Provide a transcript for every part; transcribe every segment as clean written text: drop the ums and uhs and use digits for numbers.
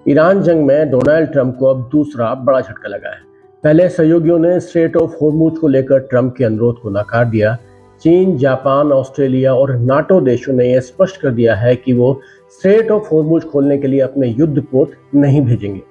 Iran जंग में Donald Trump को अब दूसरा बड़ा झटका लगा है। पहले सहयोगियों ने स्ट्रेट ऑफ होर्मुज को लेकर ट्रंप के अनुरोध को नकार दिया। चीन, जापान, ऑस्ट्रेलिया और नाटो देशों ने यह स्पष्ट कर दिया है कि वो स्ट्रेट ऑफ होर्मुज खोलने के लिए अपने युद्धपोत नहीं भेजेंगे।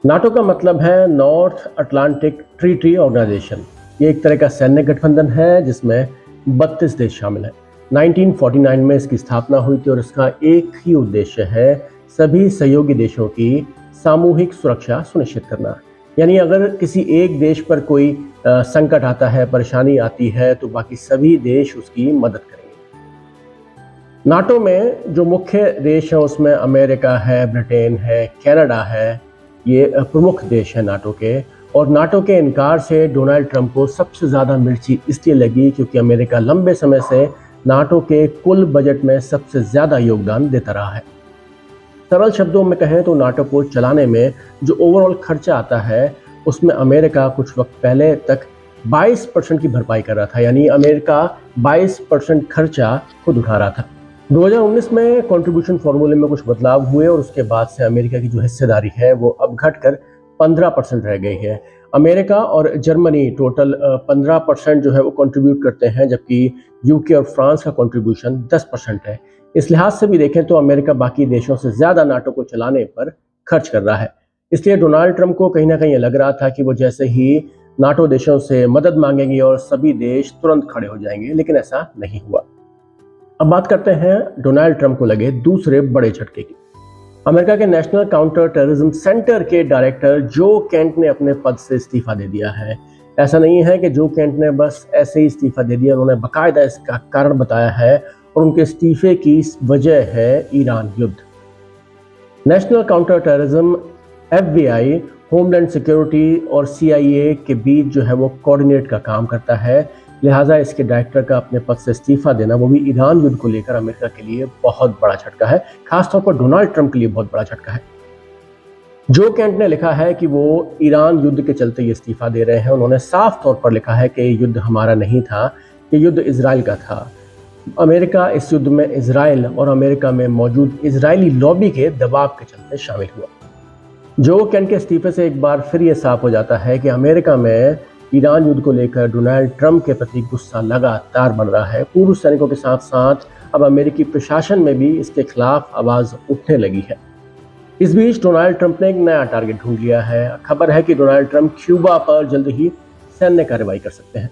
नाटो का मतलब है नॉर्थ अटलांटिक ट्रीटी ऑर्गेनाइजेशन। ये एक तरह का सैन्य गठबंधन है जिसमें 32 देश शामिल हैं। 1949 में इसकी स्थापना हुई थी और इसका एक ही उद्देश्य है सभी सहयोगी देशों की सामूहिक सुरक्षा सुनिश्चित करना। यानी अगर किसी एक देश पर कोई संकट आता है, परेशानी आती है, तो बाकी सभी देश उसकी मदद करेंगे। नाटो में जो मुख्य देश है उसमें अमेरिका है, ब्रिटेन है, कनाडा है, ये प्रमुख देश है नाटो के। और नाटो के इनकार से डोनाल्ड ट्रंप को सबसे ज़्यादा मिर्ची इसलिए लगी क्योंकि अमेरिका लंबे समय से नाटो के कुल बजट में सबसे ज़्यादा योगदान देता रहा है। सरल शब्दों में कहें तो नाटो को चलाने में जो ओवरऑल खर्चा आता है उसमें अमेरिका कुछ वक्त पहले तक 22% की भरपाई कर रहा था। यानी अमेरिका 22% खर्चा खुद उठा रहा था। 2019 में कंट्रीब्यूशन फॉर्मूले में कुछ बदलाव हुए और उसके बाद से अमेरिका की जो हिस्सेदारी है वो अब घटकर 15% रह गई है। अमेरिका और जर्मनी टोटल 15% जो है वो कंट्रीब्यूट करते हैं, जबकि यूके और फ्रांस का कंट्रीब्यूशन 10% है। इस लिहाज से भी देखें तो अमेरिका बाकी देशों से ज़्यादा नाटो को चलाने पर खर्च कर रहा है। इसलिए डोनाल्ड ट्रंप को कहीं ना कहीं लग रहा था कि वो जैसे ही नाटो देशों से मदद मांगेंगे और सभी देश तुरंत खड़े हो जाएंगे, लेकिन ऐसा नहीं हुआ। अब बात करते हैं डोनाल्ड ट्रंप को लगे दूसरे बड़े झटके की। अमेरिका के नेशनल काउंटर टेररिज्म सेंटर के डायरेक्टर जो केंट ने अपने पद से इस्तीफा दे दिया है। ऐसा नहीं है कि जो केंट ने बस ऐसे ही इस्तीफा दे दिया, उन्होंने बाकायदा इसका कारण बताया है और उनके इस्तीफे की वजह है ईरान युद्ध। National counter terrorism FBI, homeland security और CIA के बीच जो है वो कोऑर्डिनेट का काम करता है। लिहाजा इसके डायरेक्टर का अपने पद से इस्तीफा देना, वो भी ईरान युद्ध को लेकर, अमेरिका के लिए बहुत बड़ा झटका है। खासतौर पर डोनाल्ड ट्रंप के लिए बहुत बड़ा झटका है। जो केंट ने लिखा है कि वो ईरान युद्ध के चलते ये इस्तीफा दे रहे हैं। उन्होंने साफ तौर पर लिखा है कि युद्ध हमारा नहीं था, ये युद्ध इजराइल का था। अमेरिका इस युद्ध में इजराइल और अमेरिका में मौजूद इजरायली लॉबी के दबाव के चलते शामिल हुआ। जो केंट के इस्तीफे से एक बार फिर ये साफ हो जाता है कि अमेरिका में ईरान युद्ध को लेकर डोनाल्ड ट्रंप के प्रति गुस्सा लगातार बढ़ रहा है। पूर्व सैनिकों के साथ साथ अब अमेरिकी प्रशासन में भी इसके खिलाफ आवाज उठने लगी है। इस बीच डोनाल्ड ट्रंप ने एक नया टारगेट ढूंढ लिया है। खबर है कि डोनाल्ड ट्रंप क्यूबा पर जल्द ही सैन्य कार्रवाई कर सकते हैं।